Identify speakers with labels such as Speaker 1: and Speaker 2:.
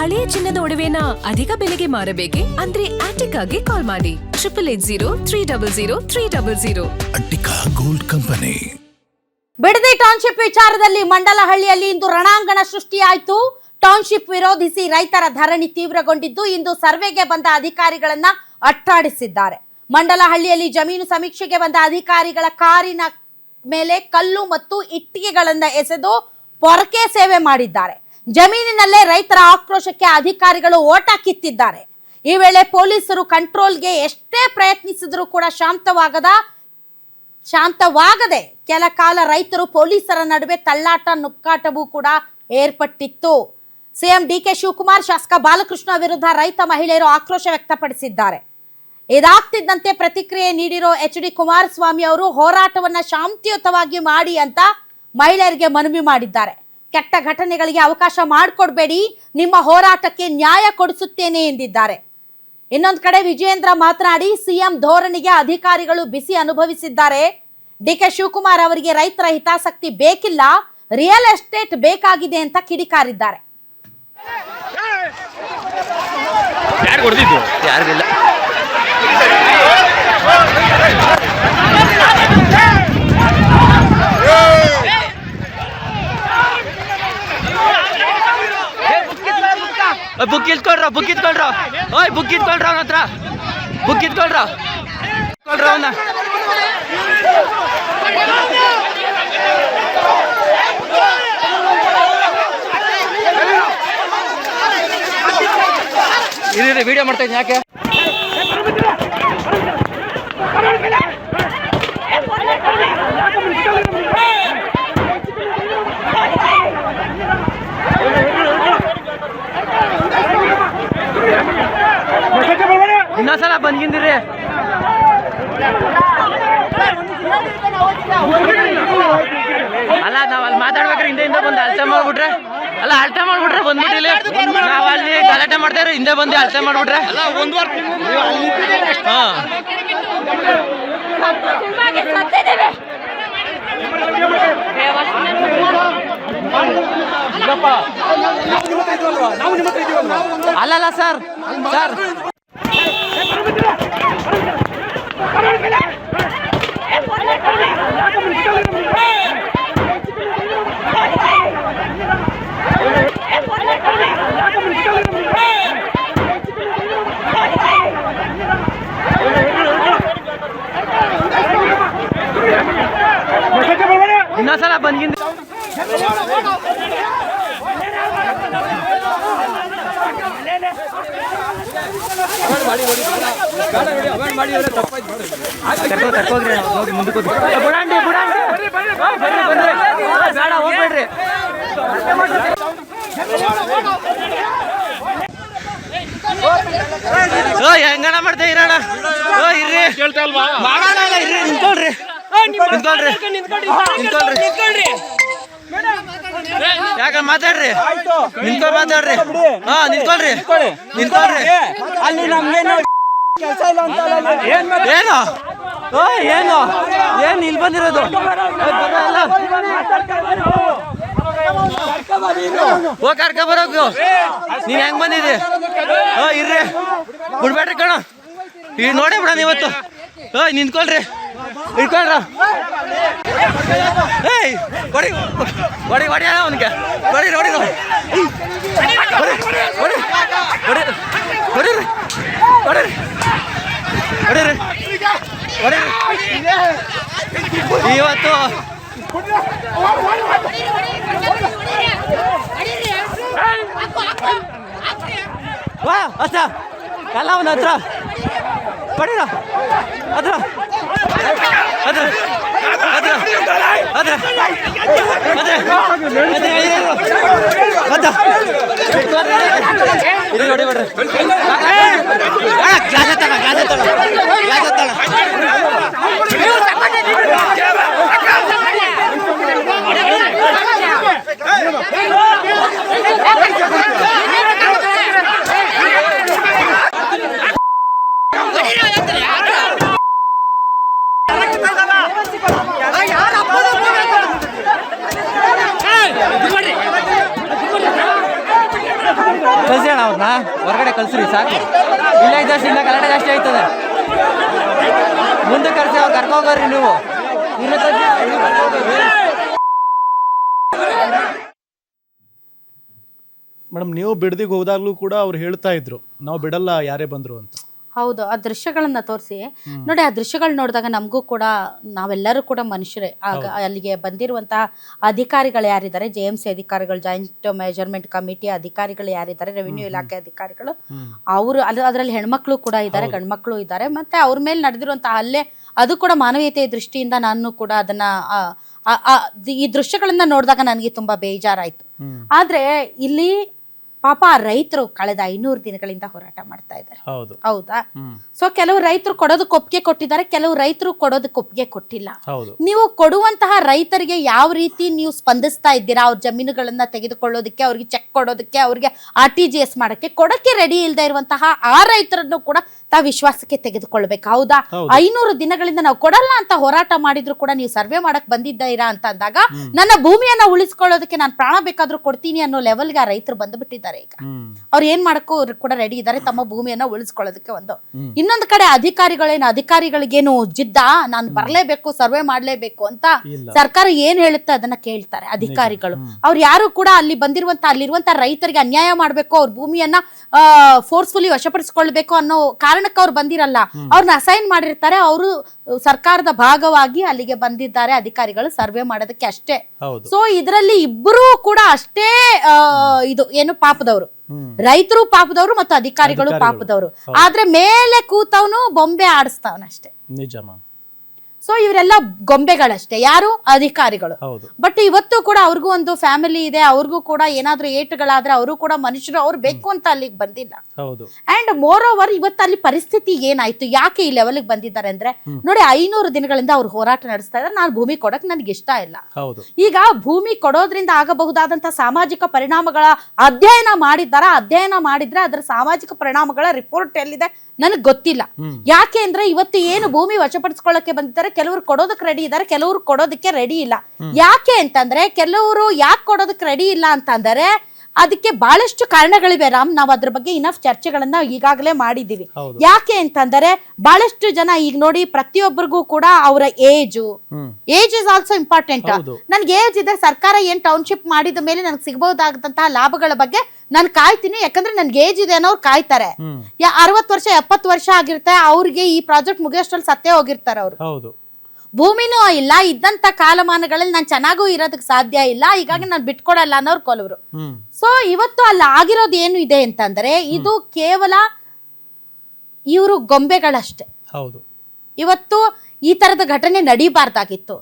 Speaker 1: ಹಳೆಯ ಚಿನ್ನದ ಒಡವೆನ ಅಧಿಕ ಬೆಲೆಗೆ ಮಾರಬೇಕೆ? ಅಂದ್ರೆ ಆಟಿಕಾಗೆ ಕಾಲ್ ಮಾಡಿ 8880300300.
Speaker 2: Attica gold company.
Speaker 3: Bidadi township ವಿಚಾರದಲ್ಲಿ ಮಂಡಲಹಳ್ಳಿಯಲ್ಲಿ ಇಂದು ರಣಾಂಗಣ ಸೃಷ್ಟಿಯಾಯಿತು. ಟೌನ್ಶಿಪ್ ವಿರೋಧಿಸಿ ರೈತರ ಧರಣಿ ತೀವ್ರಗೊಂಡಿದ್ದು, ಇಂದು ಸರ್ವೆಗೆ ಬಂದ ಅಧಿಕಾರಿಗಳನ್ನ ಅಟ್ಟಾಡಿಸಿದ್ದಾರೆ. ಮಂಡಲಹಳ್ಳಿಯಲ್ಲಿ ಜಮೀನು ಸಮೀಕ್ಷೆಗೆ ಬಂದ ಅಧಿಕಾರಿಗಳ ಕಾರಿನ ಮೇಲೆ ಕಲ್ಲು ಮತ್ತು ಇಟ್ಟಿಗೆಗಳನ್ನ ಎಸೆದು ಪೊರಕೆ ಸೇವೆ ಮಾಡಿದ್ದಾರೆ. ಜಮೀನಿನಲ್ಲೇ ರೈತರ ಆಕ್ರೋಶಕ್ಕೆ ಅಧಿಕಾರಿಗಳು ಓಟ ಕಿತ್ತಿದ್ದಾರೆ. ಈ ವೇಳೆ ಪೊಲೀಸರು ಕಂಟ್ರೋಲ್ಗೆ ಎಷ್ಟೇ ಪ್ರಯತ್ನಿಸಿದರೂ ಕೂಡ ಶಾಂತವಾಗದೆ ಕೆಲ ಕಾಲ ರೈತರು ಪೊಲೀಸರ ನಡುವೆ ತಳ್ಳಾಟ ನುಕ್ಕಾಟವೂ ಕೂಡ ಏರ್ಪಟ್ಟಿತ್ತು. ಸಿಎಂ ಡಿಕೆ ಶಿವಕುಮಾರ್, ಶಾಸಕ ಬಾಲಕೃಷ್ಣ ವಿರುದ್ಧ ರೈತ ಮಹಿಳೆಯರು ಆಕ್ರೋಶ ವ್ಯಕ್ತಪಡಿಸಿದ್ದಾರೆ. ಇದಾಗ್ತಿದ್ದಂತೆ ಪ್ರತಿಕ್ರಿಯೆ ನೀಡಿರೋ ಎಚ್.ಡಿ. ಕುಮಾರಸ್ವಾಮಿ ಅವರು ಹೋರಾಟವನ್ನ ಶಾಂತಿಯುತವಾಗಿ ಮಾಡಿ ಅಂತ ಮಹಿಳೆಯರಿಗೆ ಮನವಿ ಮಾಡಿದ್ದಾರೆ. ಕೆಟ್ಟ ಘಟನೆಗಳಿಗೆ ಅವಕಾಶ ಮಾಡಿಕೊಡ್ಬೇಡಿ, ನಿಮ್ಮ ಹೋರಾಟಕ್ಕೆ ನ್ಯಾಯ ಕೊಡಿಸುತ್ತೇನೆ ಎಂದಿದ್ದಾರೆ. ಇನ್ನೊಂದು ಕಡೆ ವಿಜಯೇಂದ್ರ ಮಾತನಾಡಿ, ಸಿಎಂ ಧೋರಣೆಗೆ ಅಧಿಕಾರಿಗಳು ಬಿಸಿ ಅನುಭವಿಸಿದ್ದಾರೆ. ಡಿಕೆ ಶಿವಕುಮಾರ್ ಅವರಿಗೆ ರೈತರ ಹಿತಾಸಕ್ತಿ ಬೇಕಿಲ್ಲ, ರಿಯಲ್ ಎಸ್ಟೇಟ್ ಬೇಕಾಗಿದೆ ಅಂತ ಕಿಡಿಕಾರಿದ್ದಾರೆ.
Speaker 4: ಬುಕ್ ಇತ್ಕೊಳ್ರ ಓಯ್ ಬುಕ್ ಇತ್ಕೊಳ್ರ ಅವನ ಹತ್ರ ಬುಕ್ ಇತ್ಕೊಳ್ರ ಅವನ ಇರಿ ವಿಡಿಯೋ ಮಾಡ್ತಾ ಇದ್ದೀನಿ. ಯಾಕೆ ಇನ್ನೊಂದ್ಸಲ ಬಂದ್ಗಿಂದಿರಿ. ಅಲ್ಲ ನಾವ್ ಅಲ್ಲಿ ಮಾತಾಡ್ಬೇಕ್ರೆ ಹಿಂದೆ ಬಂದು ಅಳತೆ ಮಾಡ್ಬಿಟ್ರೆ ಬಂದ್ಬಿಟ್ಟು ಇಲ್ಲಿ ನಾವ್ ಅಲ್ಲಿ ಗಲಾಟೆ ಮಾಡ್ತಾ ಇರೋ ಹಿಂದೆ ಬಂದು ಅಳತೆ ಮಾಡ್ಬಿಟ್ರೆ ಅಲ್ಲಲ್ಲ ಸರ್ ಇನ್ನೊಂದ್ಸಲ ಬಂದ್ಗಿಂದ ಹೋಗ್ಬೇಡ್ರಿ. ಹೆಂಗಣ ಮಾಡ್ತಾ ಇರೋಣ ಇರ್ರಿ ನಿಂತ್ಕೊಳ್ರಿ ಯಾಕ ಮಾತಾಡ್ರಿ ಮಾತಾಡ್ರಿ ನಿಂತ್ಕೊಳ್ರಿ
Speaker 5: ಅಲ್ಲಿ ನಮ್ಗೇನು
Speaker 4: ಏನು ಏನು ಇಲ್ಲಿ ಬಂದಿರೋದು ಕರ್ಕ ಬರೋಕು ನೀನ್ ಹೆಂಗ್ ಬಂದಿದ್ದಿ? ಇರ್ರಿ ಬಿಡ್ಬೇಡ್ರಿ ಕಣ, ಈಗ ನೋಡೇ ಬಿಡೋಣ ಇವತ್ತು. ನಿಂತ್ಕೊಳ್ರಿ ಇಟ್ಕೊಳ್ರ. ಹೊಡಿ ಅವನಿಗೆ ಇವತ್ತು ವಾ ಅಚ್ಚ ಕಲ್ಲ ಅವನ ಹತ್ರ ಕೊಡಿರ ಹತ್ರ ನೋಡಿ ಬಿಡ್ರಿ ಕಳ್ಸಿ ಅಣ್ಣ ಅವ್ರನ್ನ ಹೊರಗಡೆ ಕಳ್ಸ್ರಿ ಸಾಕು. ಇಲ್ಲ ಇದ್ದಷ್ಟು ಇನ್ನ ಗಲಾಟೆ ಜಾಸ್ತಿ ಆಯ್ತದೆ. ಮುಂದೆ ಕರ್ಸಿ ಅವ್ರು ಕರ್ಕೋಗ್ರಿ ನೀವು.
Speaker 6: ಮೇಡಮ್, ನೀವು ಬಿಡದಿಗೆ ಹೋದಾಗ್ಲೂ ಕೂಡ ಅವ್ರು ಹೇಳ್ತಾ ಇದ್ರು ನಾವು ಬಿಡಲ್ಲ ಯಾರೇ ಬಂದ್ರು ಅಂತ.
Speaker 3: ಹೌದು, ಆ ದೃಶ್ಯಗಳನ್ನ ತೋರಿಸಿ ನೋಡಿ. ಆ ದೃಶ್ಯಗಳು ನೋಡಿದಾಗ ನಮಗೂ ಕೂಡ, ನಾವೆಲ್ಲರೂ ಕೂಡ ಮನುಷ್ಯರೇ. ಆಗ ಅಲ್ಲಿಗೆ ಬಂದಿರುವಂತಹ ಅಧಿಕಾರಿಗಳು ಯಾರಿದ್ದಾರೆ, JMC ಅಧಿಕಾರಿಗಳು, ಜಾಯಿಂಟ್ ಮೆಜರ್ಮೆಂಟ್ ಕಮಿಟಿ ಅಧಿಕಾರಿಗಳು ಯಾರಿದ್ದಾರೆ, ರೆವಿನ್ಯೂ ಇಲಾಖೆ ಅಧಿಕಾರಿಗಳು, ಅವರು ಅದರಲ್ಲಿ ಹೆಣ್ಮಕ್ಳು ಕೂಡ ಇದ್ದಾರೆ, ಗಂಡ್ಮಕ್ಳು ಇದ್ದಾರೆ. ಮತ್ತೆ ಅವ್ರ ಮೇಲೆ ನಡೆದಿರುವಂತಹ ಹಲ್ಲೆ, ಅದು ಕೂಡ ಮಾನವೀಯತೆಯ ದೃಷ್ಟಿಯಿಂದ ನಾನು ಕೂಡ ಅದನ್ನ ಈ ದೃಶ್ಯಗಳನ್ನ ನೋಡಿದಾಗ ನನಗೆ ತುಂಬಾ ಬೇಜಾರಾಯ್ತು. ಆದ್ರೆ ಇಲ್ಲಿ ಪಾಪ ರೈತರು ಕಳೆದ 500 ದಿನಗಳಿಂದ ಹೋರಾಟ ಮಾಡ್ತಾ ಇದ್ದಾರೆ. ಹೌದಾ? ಸೊ ಕೆಲವು ರೈತರು ಕೊಡೋದಕ್ಕೆ ಒಪ್ಪಿಗೆ ಕೊಟ್ಟಿದ್ದಾರೆ, ಕೆಲವು ರೈತರು ಕೊಡೋದಕ್ಕೆ ಒಪ್ಪಿಗೆ ಕೊಟ್ಟಿಲ್ಲ. ನೀವು ಕೊಡುವಂತಹ ರೈತರಿಗೆ ಯಾವ ರೀತಿ ನೀವು ಸ್ಪಂದಿಸ್ತಾ ಇದ್ದೀರಾ? ಅವ್ರ ಜಮೀನುಗಳನ್ನ ತೆಗೆದುಕೊಳ್ಳೋದಕ್ಕೆ, ಅವ್ರಿಗೆ ಚೆಕ್ ಕೊಡೋದಕ್ಕೆ, ಅವ್ರಿಗೆ RTGS ಮಾಡಕ್ಕೆ ಕೊಡಕ್ಕೆ ರೆಡಿ ಇಲ್ಲದೆ ಇರುವಂತಹ ಆ ರೈತರನ್ನು ಕೂಡ ತಾವು ವಿಶ್ವಾಸಕ್ಕೆ ತೆಗೆದುಕೊಳ್ಬೇಕು. ಹೌದಾ? 500 ದಿನಗಳಿಂದ ನಾವು ಕೊಡಲ್ಲ ಅಂತ ಹೋರಾಟ ಮಾಡಿದ್ರು ಕೂಡ ನೀವು ಸರ್ವೆ ಮಾಡಕ್ ಬಂದಿದ್ದೀರಾ ಅಂತ ಅಂದಾಗ, ನನ್ನ ಭೂಮಿಯನ್ನ ಉಳಿಸ್ಕೊಳ್ಳೋದಕ್ಕೆ ನಾನು ಪ್ರಾಣ ಬೇಕಾದ್ರೂ ಕೊಡ್ತೀನಿ ಅನ್ನೋ ಲೆವೆಲ್ಗೆ ಆ ರೈತರು ಬಂದ್ಬಿಟ್ಟಿದ್ದಾರೆ. ಈಗ ಅವ್ರು ಏನ್ ಮಾಡಕ್ಕೂ ಕೂಡ ರೆಡಿ ಇದ್ದಾರೆ, ತಮ್ಮ ಭೂಮಿಯನ್ನ ಉಳಿಸ್ಕೊಳ್ಳೋದಕ್ಕೆ. ಒಂದು ಇನ್ನೊಂದು ಕಡೆ ಅಧಿಕಾರಿಗಳಿಗೇನು ಜಿದ್ದ, ನಾನು ಬರ್ಲೇಬೇಕು, ಸರ್ವೆ ಮಾಡ್ಲೇಬೇಕು ಅಂತ ಸರ್ಕಾರ ಏನ್ ಹೇಳುತ್ತೆ ಅದನ್ನ ಕೇಳ್ತಾರೆ ಅಧಿಕಾರಿಗಳು. ಅವ್ರು ಯಾರು ಕೂಡ ಅಲ್ಲಿರುವಂತ ರೈತರಿಗೆ ಅನ್ಯಾಯ ಮಾಡ್ಬೇಕು, ಅವ್ರ ಭೂಮಿಯನ್ನ ಫೋರ್ಸ್ಫುಲಿ ವಶಪಡಿಸಿಕೊಳ್ಬೇಕು ಅನ್ನೋ ಕಾರಣಕ್ಕೆ ಅವ್ರು ಬಂದಿರಲ್ಲ. ಅವ್ರನ್ನ ಅಸೈನ್ ಮಾಡಿರ್ತಾರೆ, ಅವರು ಸರ್ಕಾರದ ಭಾಗವಾಗಿ ಅಲ್ಲಿಗೆ ಬಂದಿದ್ದಾರೆ ಅಧಿಕಾರಿಗಳು ಸರ್ವೆ ಮಾಡೋದಕ್ಕೆ ಅಷ್ಟೇ. ಸೊ ಇದರಲ್ಲಿ ಇಬ್ಬರೂ ಕೂಡ ಅಷ್ಟೇ ಇದು ಏನು ಪಾಪದವರು, ರೈತರು ಪಾಪದವರು ಮತ್ತು ಅಧಿಕಾರಿಗಳು ಪಾಪದವರು. ಆದ್ರೆ ಮೇಲೆ ಕೂತವನು ಬೊಂಬೆ ಆಡಿಸ್ತಾವನಷ್ಟೇ.
Speaker 6: ನಿಜ.
Speaker 3: ಸೊ ಇವರೆಲ್ಲ ಗೊಂಬೆಗಳಷ್ಟೇ, ಯಾರು? ಅಧಿಕಾರಿಗಳು. ಬಟ್ ಇವತ್ತು ಕೂಡ ಅವ್ರಿಗೂ ಒಂದು ಫ್ಯಾಮಿಲಿ ಇದೆ, ಅವ್ರಿಗೂ ಕೂಡ ಏನಾದ್ರೂ ಏಟುಗಳಾದ್ರೆ ಅವರು ಕೂಡ ಮನುಷ್ಯರು, ಅವ್ರು ಬೇಕು ಅಂತ ಅಲ್ಲಿಗೆ ಬಂದಿಲ್ಲ. ಅಂಡ್ ಮೋರ್ ಓವರ್ ಇವತ್ತು ಅಲ್ಲಿ ಪರಿಸ್ಥಿತಿ ಏನಾಯ್ತು, ಯಾಕೆ ಈ ಲೆವೆಲ್ಗೆ ಬಂದಿದ್ದಾರೆ ಅಂದ್ರೆ ನೋಡಿ, 500 ದಿನಗಳಿಂದ ಅವ್ರು ಹೋರಾಟ ನಡೆಸ್ತಾ ಇದ್ದಾರೆ. ನಾನು ಭೂಮಿ ಕೊಡಕ್ ನನ್ಗೆ ಇಷ್ಟ ಇಲ್ಲ. ಈಗ ಭೂಮಿ ಕೊಡೋದ್ರಿಂದ ಆಗಬಹುದಾದಂತಹ ಸಾಮಾಜಿಕ ಪರಿಣಾಮಗಳ ಅಧ್ಯಯನ ಮಾಡಿದ್ರೆ ಅದರ ಸಾಮಾಜಿಕ ಪರಿಣಾಮಗಳ ರಿಪೋರ್ಟ್ ಎಲ್ಲಿದೆ ನನಗ್ ಗೊತ್ತಿಲ್ಲ. ಯಾಕೆ ಅಂದ್ರೆ ಇವತ್ತು ಏನು ಭೂಮಿ ವಶಪಡಿಸ್ಕೊಳ್ಳಕ್ಕೆ ಬಂದಿದ್ದಾರೆ, ಕೆಲವರು ಕೊಡೋದಕ್ಕೆ ರೆಡಿ ಇದ್ದಾರೆ, ಕೆಲವರು ಕೊಡೋದಕ್ಕೆ ರೆಡಿ ಇಲ್ಲ. ಯಾಕೆ ಅಂತಂದ್ರೆ, ಕೆಲವರು ಯಾಕೆ ಕೊಡೋದಕ್ಕೆ ರೆಡಿ ಇಲ್ಲ ಅಂತಂದ್ರೆ ಅದಕ್ಕೆ ಬಹಳಷ್ಟು ಕಾರಣಗಳಿವೆ ರಾಮ್. ನಾವು ಅದ್ರ ಬಗ್ಗೆ ಇನಫ್ ಚರ್ಚೆಗಳನ್ನ ಈಗಾಗಲೇ ಮಾಡಿದೀವಿ. ಯಾಕೆ ಅಂತಂದ್ರೆ ಬಹಳಷ್ಟು ಜನ ಈಗ ನೋಡಿ, ಪ್ರತಿಯೊಬ್ಬರಿಗೂ ಕೂಡ ಅವರ ಏಜ್ ಇಸ್ ಆಲ್ಸೋ ಇಂಪಾರ್ಟೆಂಟ್. ನನ್ಗೆ ಏಜ್ ಇದೆ, ಸರ್ಕಾರ ಏನ್ ಟೌನ್ಶಿಪ್ ಮಾಡಿದ ಮೇಲೆ ನನ್ಗೆ ಸಿಗಬಹುದಾದಂತಹ ಲಾಭಗಳ ಬಗ್ಗೆ ನಾನು ಕಾಯ್ತೀನಿ, ಯಾಕಂದ್ರೆ ನನ್ಗೆ ಏಜ್ ಇದೆ ಅನ್ನೋರು ಕಾಯ್ತಾರೆ. 60 ವರ್ಷ 70 ವರ್ಷ ಆಗಿರುತ್ತೆ, ಅವ್ರಿಗೆ ಈ ಪ್ರಾಜೆಕ್ಟ್ ಮುಗಿಯೋಷ್ಟ್ರಲ್ಲಿ ಸತ್ತೇ ಹೋಗಿರ್ತಾರೆ ಅವರು. ಭೂಮಿನೂ ಇಲ್ಲ, ಇದ್ದಂತ ಕಾಲಮಾನಗಳಲ್ಲಿ ನಾನು ಚೆನ್ನಾಗೂ ಇರೋದಕ್ಕೆ ಸಾಧ್ಯ ಇಲ್ಲ, ಹೀಗಾಗಿ ನಾನು ಬಿಟ್ಕೊಡಲ್ಲ ಅನ್ನೋರು ಕೆಲವರು. ಸೊ ಇವತ್ತು ಅಲ್ಲಿ ಆಗಿರೋದು ಏನು ಇದೆ ಅಂತಂದ್ರೆ, ಇದು ಕೇವಲ ಇವರು ಗೊಂಬೆಗಳಷ್ಟೇ. ಇವತ್ತು ಈ ತರದ ಘಟನೆ ನಡೀಬಾರ್ದಾಗಿತ್ತು.